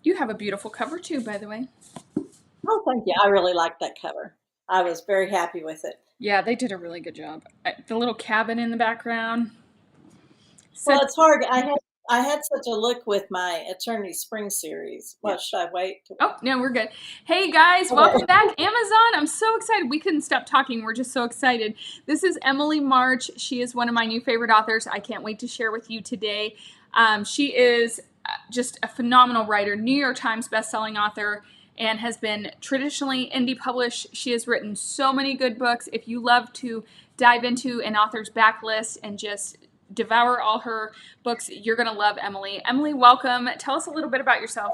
You have a beautiful cover too, by the way. Oh, thank you. I really liked that cover. I was very happy with it. Yeah, they did a really good job. The little cabin in the background. Well, Such. it's hard. I had such a look with my Eternity Spring series. Yeah. Well, should I wait? Oh, no, we're good. Hey guys, welcome Okay. back, Amazon. I'm so excited. We couldn't stop talking. We're just so excited. This is Emily March. She is one of my new favorite authors. I can't wait to share with you today. She is just a phenomenal writer, New York Times bestselling author, and has been traditionally indie published. She has written so many good books. If you love to dive into an author's backlist and just devour all her books, you're going to love Emily. Emily, welcome. Tell us a little bit about yourself.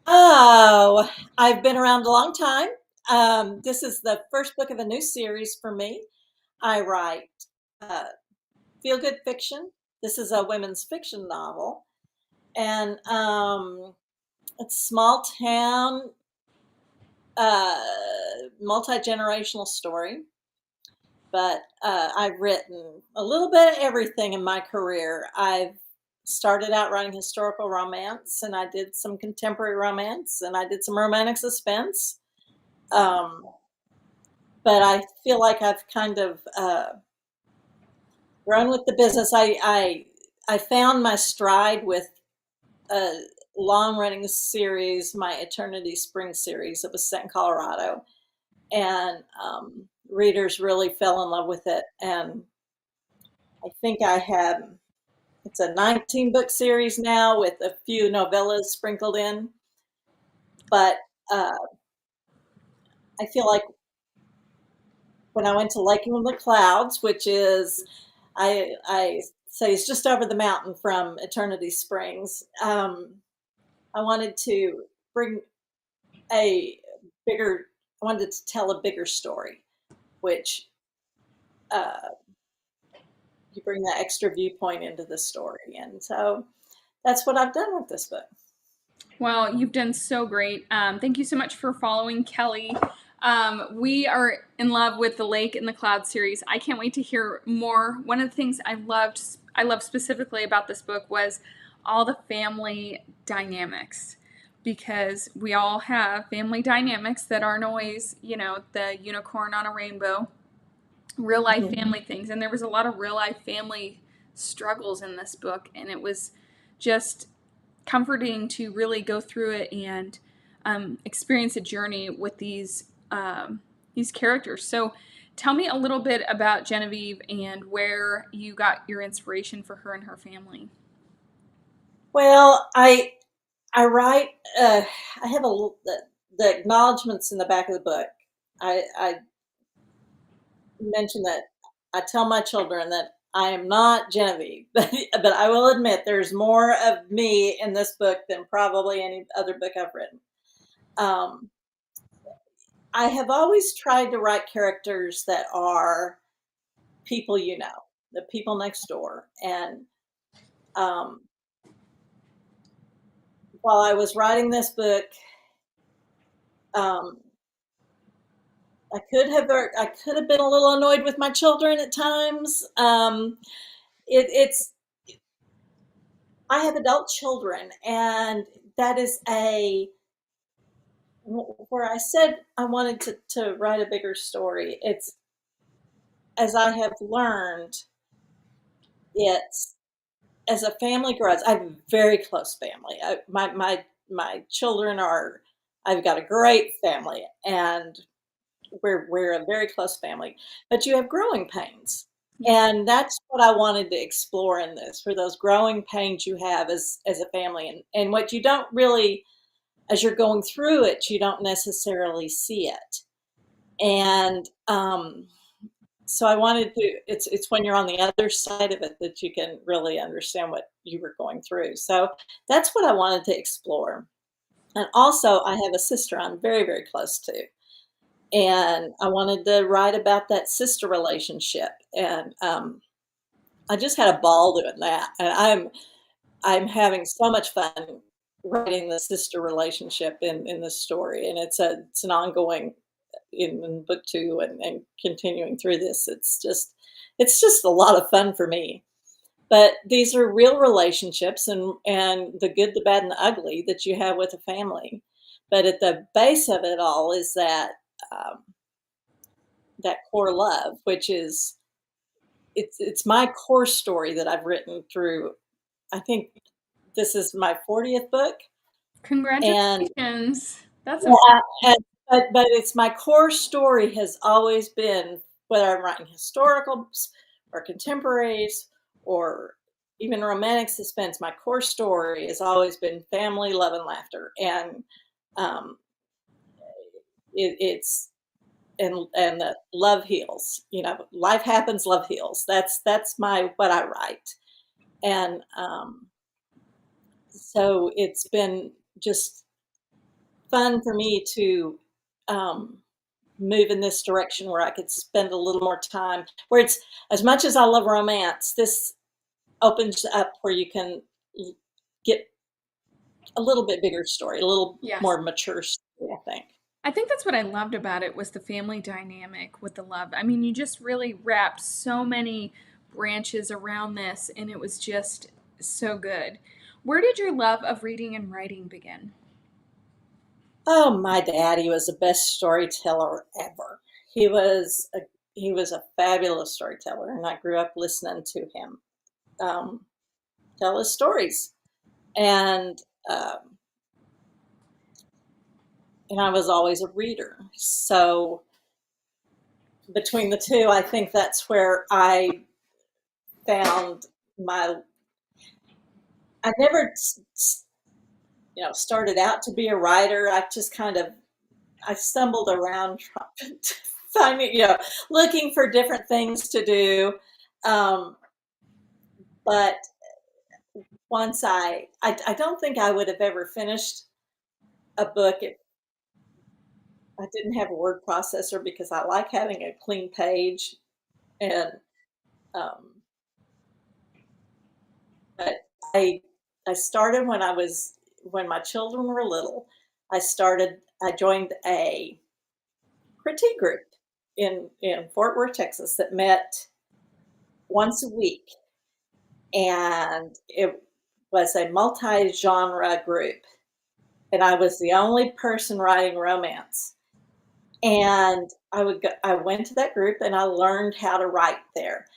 Oh, I've been around a long time. This is the first book of a new series for me. I write uh, feel good fiction. This is a women's fiction novel, and it's small town, uh, multi generational story. But I've written a little bit of everything in my career. I've started out writing historical romance, and I did some contemporary romance, and I did some romantic suspense. Um, but I feel like I've kind of grown with the business. I found my stride with a long running series, my Eternity Spring series. It was set in Colorado, and readers really fell in love with it. And I think I had it's a 19 book series now with a few novellas sprinkled in. But uh, I feel like when I went to Laking in the Clouds, which is I say is just over the mountain from Eternity Springs, I wanted to bring a bigger. I wanted to tell a bigger story, which uh, you bring that extra viewpoint into the story, and so that's what I've done with this book. Well, you've done so great. Thank you so much for following Kelly. We are in love with the Lake in the Cloud series. I can't wait to hear more. One of the things I loved specifically about this book was all the family dynamics, because we all have family dynamics that aren't always, the unicorn on a rainbow, real life Mhm. family things. And there was a lot of real life family struggles in this book, and it was just comforting to really go through it and experience a journey with these characters. So, tell me a little bit about Genevieve and where you got your inspiration for her and her family. Well, I write. I have the acknowledgments in the back of the book. I mentioned that I tell my children that I am not Genevieve, but I will admit there's more of me in this book than probably any other book I've written. Um, I have always tried to write characters that are people the people next door. And um, while I was writing this book, um, I could have been a little annoyed with my children at times. It's I have adult children, and that is a where I said I wanted to write a bigger story. It's as I have learned, it's as a family grows. I have a very close family. My children are. I've got a great family, and we're a very close family, but you have growing pains. Yeah. And that's what I wanted to explore in this, for those growing pains you have as a family, and what you don't really, as you're going through it, you don't necessarily see it. And so I wanted to, it's when you're on the other side of it that you can really understand what you were going through. So that's what I wanted to explore. And also I have a sister I'm very, very close to, and I wanted to write about that sister relationship. And I just had a ball doing that, and I'm having so much fun writing the sister relationship in this story, and it's an ongoing in book two, and continuing through this. It's just a lot of fun for me. but these are real relationships, and the good, the bad, and the ugly that you have with a family. But at the base of it all is that um, that core love, which is it's my core story that I've written through. I think this is my 40th book, and Congratulations. That's amazing. yeah, but it's my core story has always been, whether I'm writing historicals or contemporaries or even romantic suspense, my core story has always been family, love, and laughter. And um, it's and that love heals. You know, life happens, love heals. That's my what I write. And so it's been just fun for me to um, move in this direction where I could spend a little more time. Where it's, as much as I love romance, this opens up where you can get a little bit bigger story, a little Yes. more mature story, I think. I think that's what I loved about it was the family dynamic with the love. I mean, you just really wrapped so many branches around this and it was just so good. Where did your love of reading and writing begin? Oh, my daddy was the best storyteller ever. He was a he was a fabulous storyteller, and I grew up listening to him um, tell his stories. And um, and I was always a reader. So between the two, I think that's where I found my. I never, started out to be a writer. I just kind of I stumbled around trying to finding, looking for different things to do. Um, but once I don't think I would have ever finished a book if I didn't have a word processor because I like having a clean page. And um, but I I started when my children were little. I joined a critique group in Fort Worth, Texas, that met once a week, and it was a multi-genre group, and I was the only person writing romance. And I went to that group and I learned how to write there.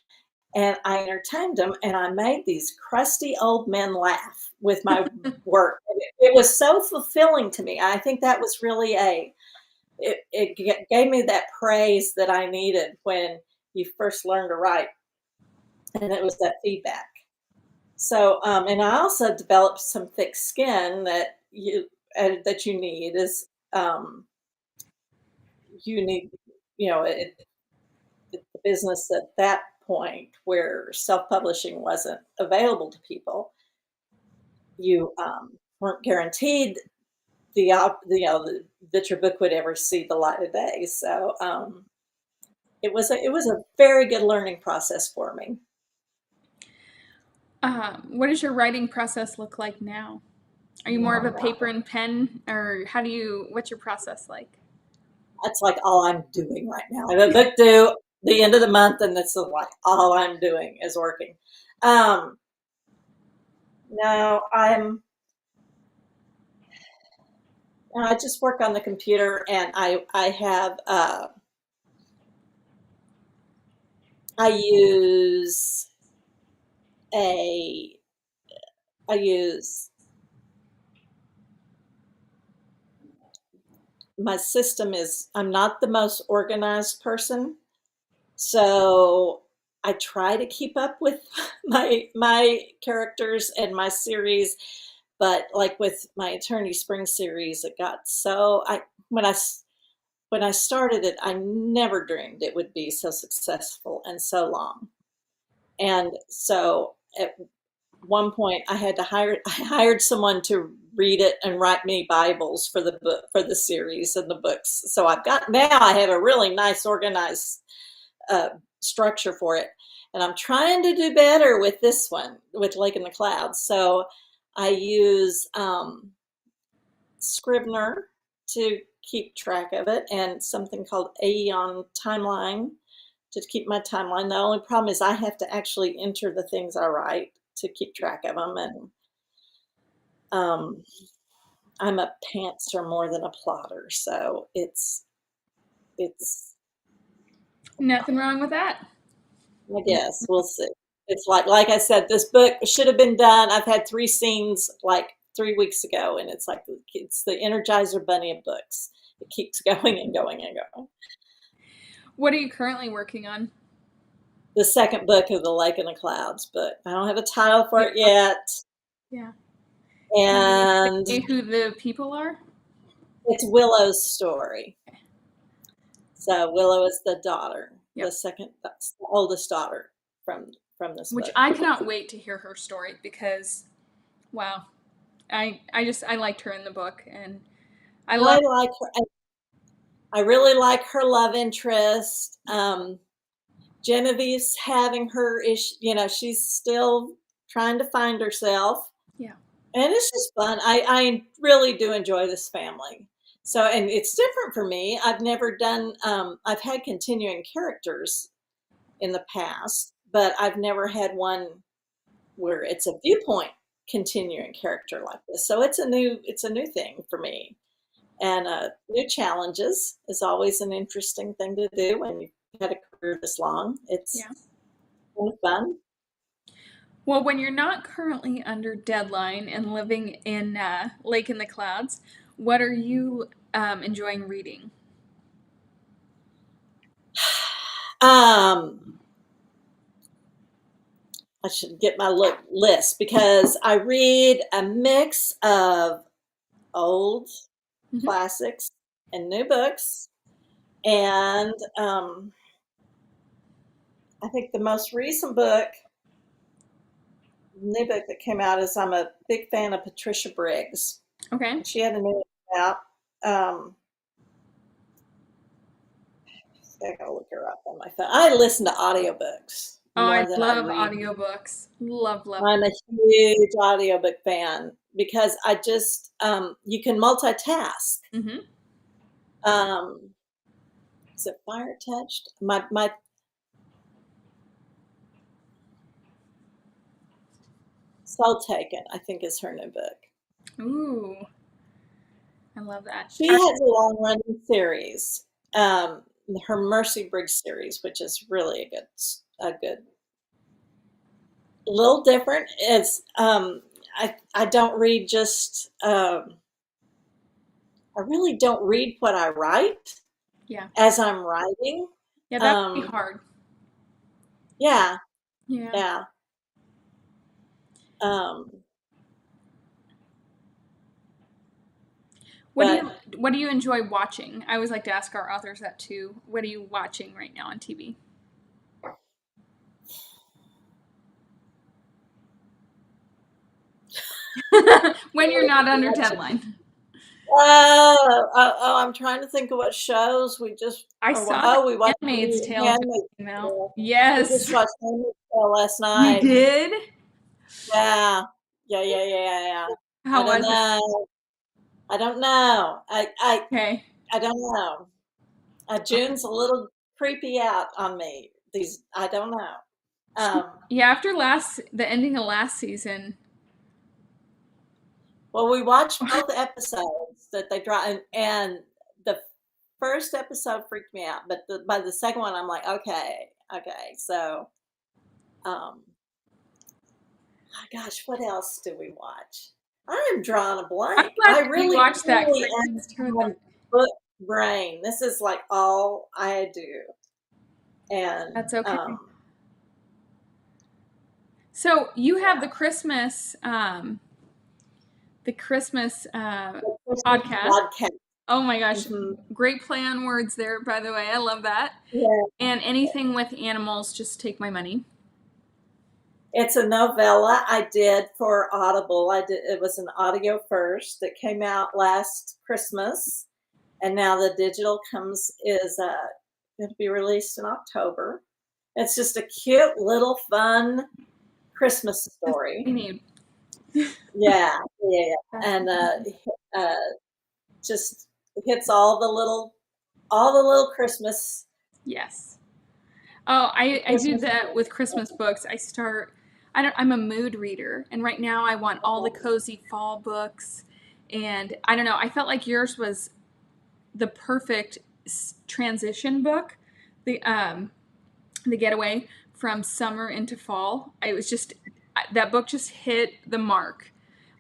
And I entertained them and I made these crusty old men laugh with my work. And it was so fulfilling to me. I think that was really it gave me that praise that I needed when you first learn to write, and it was that feedback. So, and I also developed some thick skin that you need is you need, the business at that point where self-publishing wasn't available to people. You weren't guaranteed that your book would ever see the light of day. So it was a very good learning process for me. What does your writing process look like now? Are you more of a paper and pen, or what's your process like? That's like all I'm doing right now. I have a book due the end of the month, and that's like all I'm doing is working. Um, no, I just work on the computer, and I have I use a I use my system is I'm not the most organized person, so I try to keep up with my characters and my series, but like with my Eternity Spring series, it got so I when I started it, I never dreamed it would be so successful and so long. And so at one point I had to I hired someone to read it and write me Bibles for the book, for the series and the books. So now I have a really nice organized uh, structure for it. And I'm trying to do better with this one, with Lake in the Clouds. So I use Scrivener to keep track of it, and something called Aeon Timeline to keep my timeline. The only problem is I have to actually enter the things I write to keep track of them, and um, I'm a pantser more than a plotter, so it's Nothing wrong with that. I guess we'll see. It's like I said, this book should have been done. I've had 3 scenes like 3 weeks ago, and it's like it's the Energizer Bunny of books. It keeps going and going and going. What are you currently working on? The second book of the Lake in the Clouds, but I don't have a title for it yet. Yeah. And Can you say who the people are? it's Willow's story. So Willow is the daughter, Yep. that's the oldest daughter from this Which book. I cannot wait to hear her story because, wow, I liked her in the book, and I love. I like her. I really like her love interest. Genevieve's having her issue. She's still trying to find herself. Yeah. And it's just fun. I really do enjoy this family. So, and it's different for me. I've never done, I've had continuing characters in the past, but I've never had one where it's a viewpoint continuing character like this. So it's a new thing for me. And new challenges is always an interesting thing to do when you've had a career this long. It's Yeah. kind of fun. Well, when you're not currently under deadline and living in Lake in the Clouds, what are you enjoying reading? I should get my list because I read a mix of old classics and new books. And I think the most recent new book that came out is I'm a big fan of Patricia Briggs. Okay. She had a new one out. I gotta look her up on my phone. I listen to audiobooks I more than I love read. audiobooks. Love. I'm a huge audiobook fan because I just you can multitask. Is it Fire Touched? My Soul Taken, I think, is her new book. Ooh, I love that. She has a long running series, her Mercy Briggs series, which is really a good, little different. It's I don't read just I really don't read what I write. Yeah. As I'm writing. Yeah, that would be hard. Yeah. Yeah. Yeah. What do you enjoy watching? I always like to ask our authors that too. What are you watching right now on TV? When you're not under deadline. I'm trying to think of what shows we just. I saw we watched Handmaid's Tale. Yes, we just watched Handmaid's Tale last night. You did? Yeah. How was it? I don't know. Okay. I don't know. June's a little creepy out on me. I don't know. Yeah, after the ending of last season. Well, we watched both episodes that they dropped, and the first episode freaked me out, but by the second one, I'm like, okay. So, gosh, what else do we watch? I am drawing a blank. I really watched that. Book brain. This is like all I do, and that's okay. So you have the Christmas podcast. Oh my gosh. Great play on words there, by the way. I love that. Yeah. And anything with animals, just take my money. It's a novella I did for Audible. It was an audio first that came out last Christmas, and now the digital is going to be released in October. It's just a cute little fun Christmas story. Yeah, and just hits all the little Christmas. Yes, Oh, I do Christmas. that with Christmas books. I'm a mood reader, and right now I want all the cozy fall books. And I don't know, I felt like yours was the perfect transition book. The Getaway from summer into fall. I was just that book just hit the mark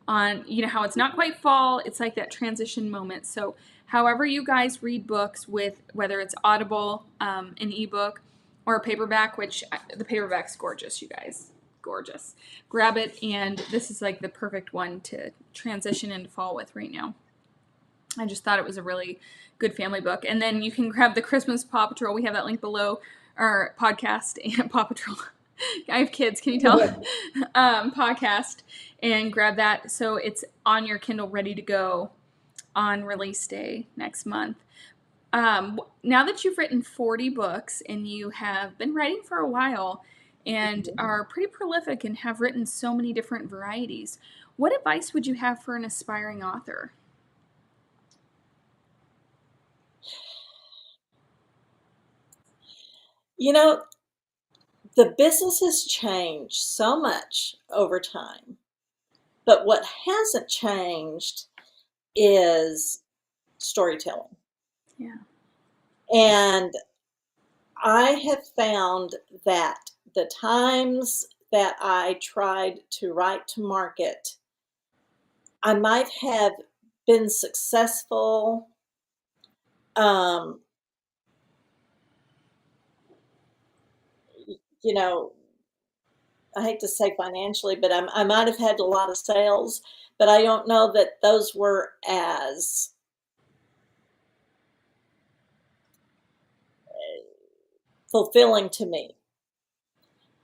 on, how it's not quite fall, it's like that transition moment. So however you guys read books, with whether it's Audible, an ebook, or a paperback, which the paperback's gorgeous, you guys, gorgeous, grab it. And this is like the perfect one to transition into fall with right now. I just thought it was a really good family book. And then you can grab the Christmas Paw Patrol. We have that link below our podcast and Paw Patrol. I have kids, can you tell? Podcast, and grab that so it's on your Kindle ready to go on release day next month. Now that you've written 40 books and you have been writing for a while and are pretty prolific and have written so many different varieties, what advice would you have for an aspiring author? You know, the business has changed so much over time, but what hasn't changed is storytelling. Yeah. And I have found that the times that I tried to write to market, I might have been successful, um, you know, I hate to say financially, but I might have had a lot of sales, but I don't know that those were as fulfilling to me.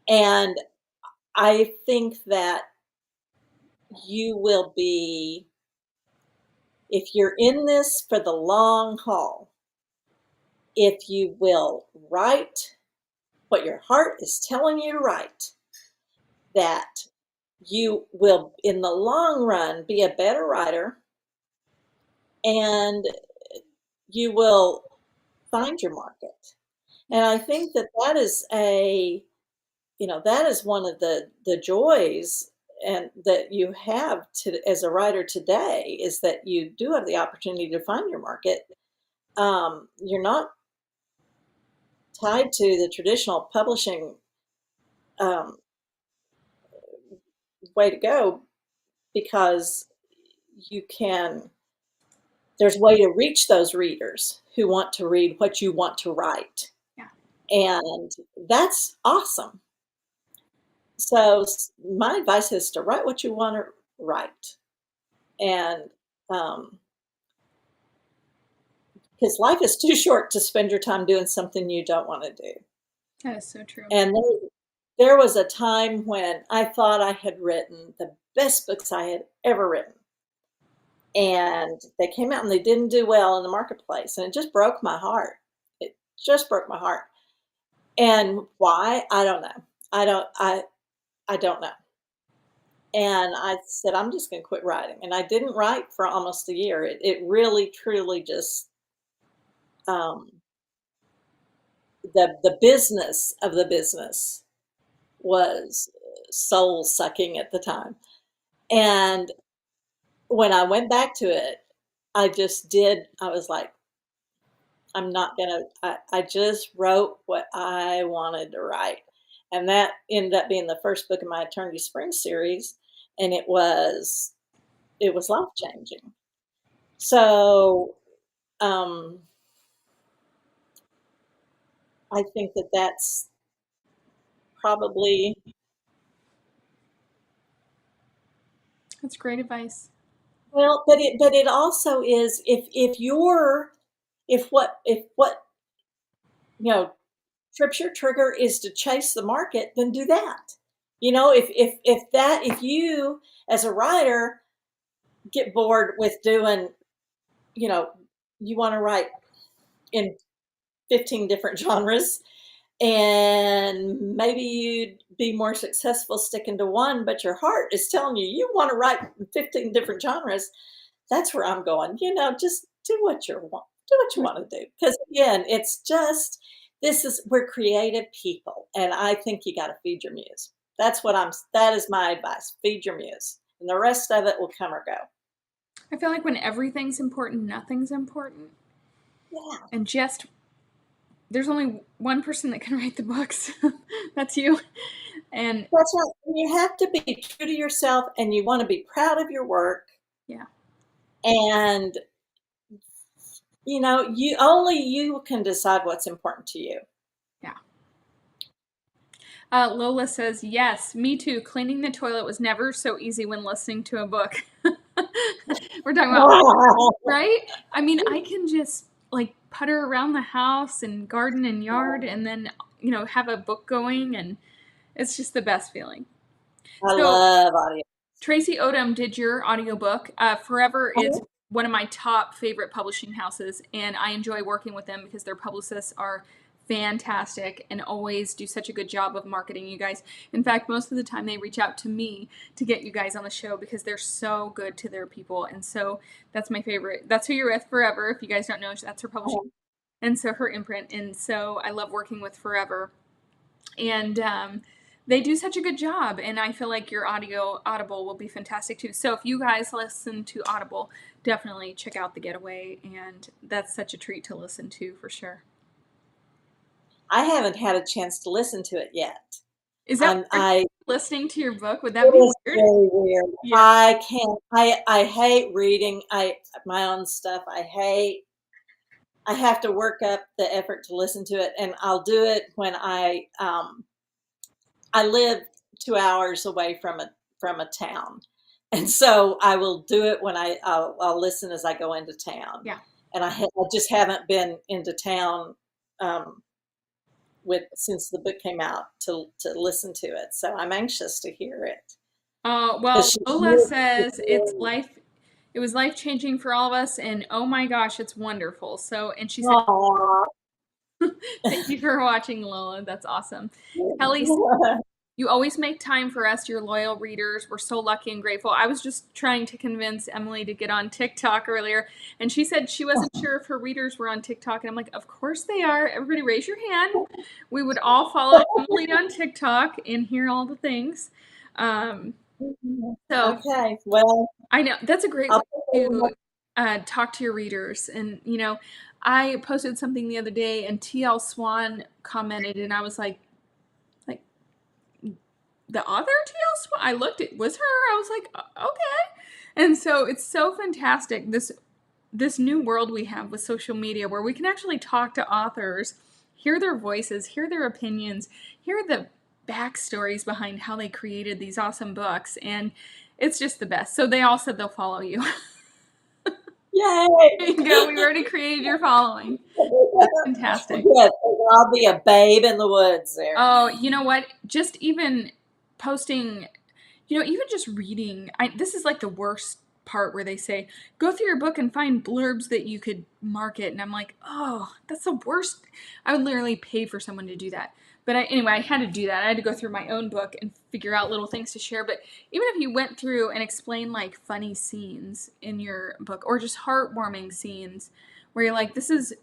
And I think that you will be, if you're in this for the long haul, if you will write what your heart is telling you to write, that you will, in the long run, be a better writer, and you will find your market. And I think that that is that is one of the joys and that you have to as a writer today, is that you do have the opportunity to find your market. You're not tied to the traditional publishing um, way to go, because you can there's a way to reach those readers who want to read what you want to write, Yeah. and that's awesome. So my advice is to write what you want to write, and um, because life is too short to spend your time doing something you don't want to do. That is so true. And there was a time when I thought I had written the best books I had ever written, and they came out and they didn't do well in the marketplace, and it just broke my heart. It just broke my heart. And why? I don't know. I don't know. And I said, I'm just going to quit writing. And I didn't write for almost a year. It really, truly just, um, the business of the business was soul sucking at the time. And when I went back to it, I was like, I'm not going to, I just wrote what I wanted to write. And that ended up being the first book in my Eternity Spring series. And it was life changing. So, um, I think that that's probably, That's great advice. well, but it also is, if you're if what trips your trigger is to chase the market, then do that. If you as a writer get bored with doing, you know, you want to write in 15 different genres, and maybe you'd be more successful sticking to one, but your heart is telling you you want to write 15 different genres. That's where I'm going. Just do what you want. Do what you want to do. Because again, it's just we're creative people, and I think you got to feed your muse. That is my advice. Feed your muse, and the rest of it will come or go. I feel like when everything's important, nothing's important. Yeah. And just, there's only one person that can write the books. That's you. And That's right. You have to be true to yourself, and you want to be proud of your work. yeah. And you can decide what's important to you. Yeah. Lola says, yes, me too. Cleaning the toilet was never so easy when listening to a book. We're talking about, right? I mean, I can just like putter around the house and garden and yard and then, have a book going, and it's just the best feeling. I So love audio. Tracy Odom did your audiobook. Forever is one of my top favorite publishing houses, and I enjoy working with them because their publicists are fantastic and always do such a good job of marketing you guys. In fact, most of the time they reach out to me to get you guys on the show because they're so good to their people. And so that's my favorite. That's who you're with, Forever. If you guys don't know, that's her publishing. And so her imprint. And so I love working with Forever. And they do such a good job, and I feel like your Audible will be fantastic too. So if you guys listen to Audible, definitely check out The Getaway, and that's such a treat to listen to for sure. I haven't had a chance to listen to it yet. Is that listening to your book? Would that it be is weird? very weird. Yeah. I can't. I hate reading. My own stuff. I have to work up the effort to listen to it, and I'll do it when I live 2 hours away from a town, and so I will do it when I'll listen as I go into town. Yeah. And I just haven't been into town since the book came out to listen to it. So I'm anxious to hear it. Well, Lola says it was life-changing for all of us, and oh my gosh, it's wonderful. So, and she said, thank you for watching, Lola. That's awesome. Kelly, you always make time for us, your loyal readers. We're so lucky and grateful. I was just trying to convince Emily to get on TikTok earlier, and she said she wasn't sure if her readers were on TikTok. And I'm like, of course they are. Everybody raise your hand. We would all follow Emily on TikTok and hear all the things. Okay, well, I know that's a great way to talk to your readers. And, I posted something the other day, and TL Swan commented, and I was like, the author TL Swan? I looked, it was her. I was like, okay. And so it's so fantastic, this new world we have with social media where we can actually talk to authors, hear their voices, hear their opinions, hear the backstories behind how they created these awesome books, and it's just the best. So they all said they'll follow you. Yay! There you go. We already created your following. That's fantastic. Yes, I'll be a babe in the woods there. Oh, you know what? Just even posting, even just reading. This is like the worst part where they say, go through your book and find blurbs that you could market. And I'm like, oh, that's the worst. I would literally pay for someone to do that. But anyway, I had to do that. I had to go through my own book and figure out little things to share. But even if you went through and explained like funny scenes in your book, or just heartwarming scenes where you're like, this is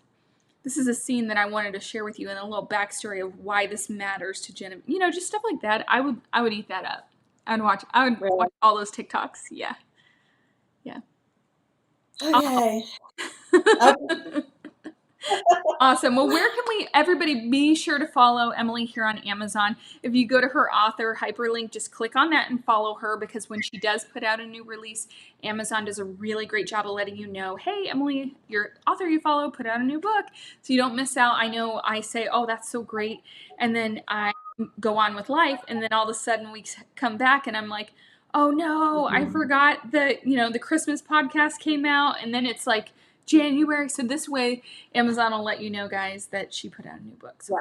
a scene that I wanted to share with you, and a little backstory of why this matters to Genevieve. Just stuff like that. I would eat that up. I would watch all those TikToks. Yeah. Okay. Awesome. Well, where can everybody be sure to follow Emily here on Amazon. If you go to her author hyperlink, just click on that and follow her, because when she does put out a new release, Amazon does a really great job of letting you know, hey, Emily, your author you follow put out a new book, so you don't miss out. I know I say, oh, that's so great, and then I go on with life, and then all of a sudden we come back and I'm like, oh no, I forgot that, the Christmas podcast came out, and then it's like January. So this way Amazon will let you know, guys, that she put out a new book. So,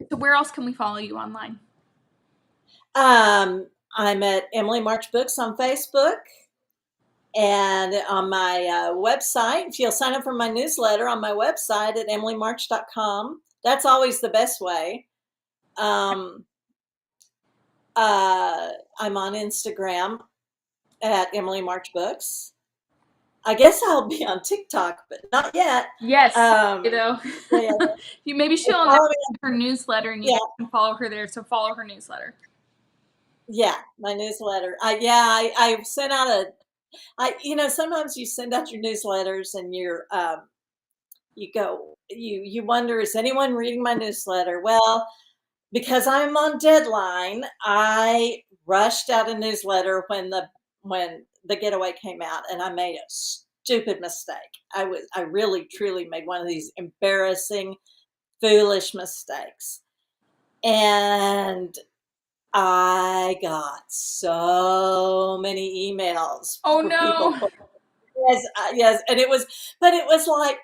so where else can we follow you online? I'm at Emily March Books on Facebook, and on my website. If you'll sign up for my newsletter on my website at emilymarch.com, that's always the best way. I'm on Instagram at Emily March Books. I guess I'll be on TikTok, but not yet. Yes, you Um, know. yeah, Maybe and she'll announce follow me. her newsletter, and you Yeah, guys can follow her there. So follow her newsletter. yeah, my newsletter. I sent out sometimes you send out your newsletters and you wonder, is anyone reading my newsletter? Well, because I'm on deadline, I rushed out a newsletter when the Getaway came out, and I made a stupid mistake. I really truly made one of these embarrassing, foolish mistakes. And I got so many emails Oh for people. no. Yes, yes, and but it was like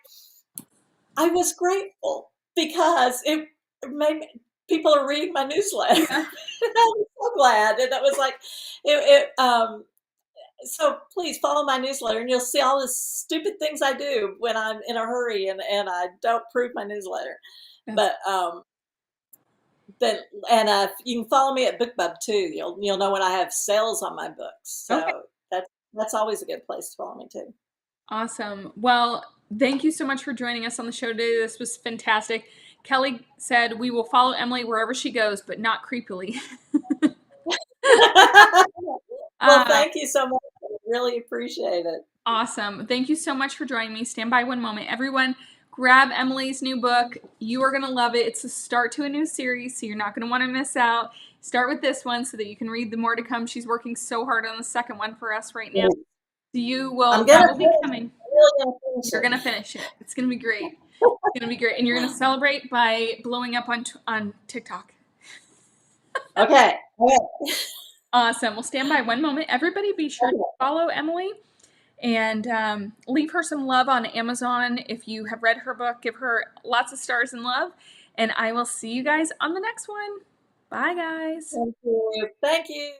I was grateful because it made people are reading my newsletter. Yeah. I was so glad, and that was like it. So please follow my newsletter, and you'll see all the stupid things I do when I'm in a hurry and I don't prove my newsletter. That's But then and you can follow me at BookBub too. You'll know when I have sales on my books. okay. So that's always a good place to follow me too. Awesome. Well, thank you so much for joining us on the show today. This was fantastic. Kelly said we will follow Emily wherever she goes, but not creepily. Well, uh, thank you so much. I really appreciate it. awesome. Thank you so much for joining me. Stand by one moment. Everyone, grab Emily's new book. You are going to love it. It's a start to a new series, so you're not going to want to miss out. Start with this one so that you can read the more to come. She's working so hard on the second one for us right now. So that will be coming. Really gonna finish You're it. gonna finish it. It's gonna be great. It's gonna be great, and you're gonna celebrate by blowing up on TikTok. Okay. Okay. Awesome. We'll stand by one moment. Everybody, be sure to follow Emily and leave her some love on Amazon. If you have read her book, give her lots of stars and love. And I will see you guys on the next one. Bye, guys. Thank you. Thank you.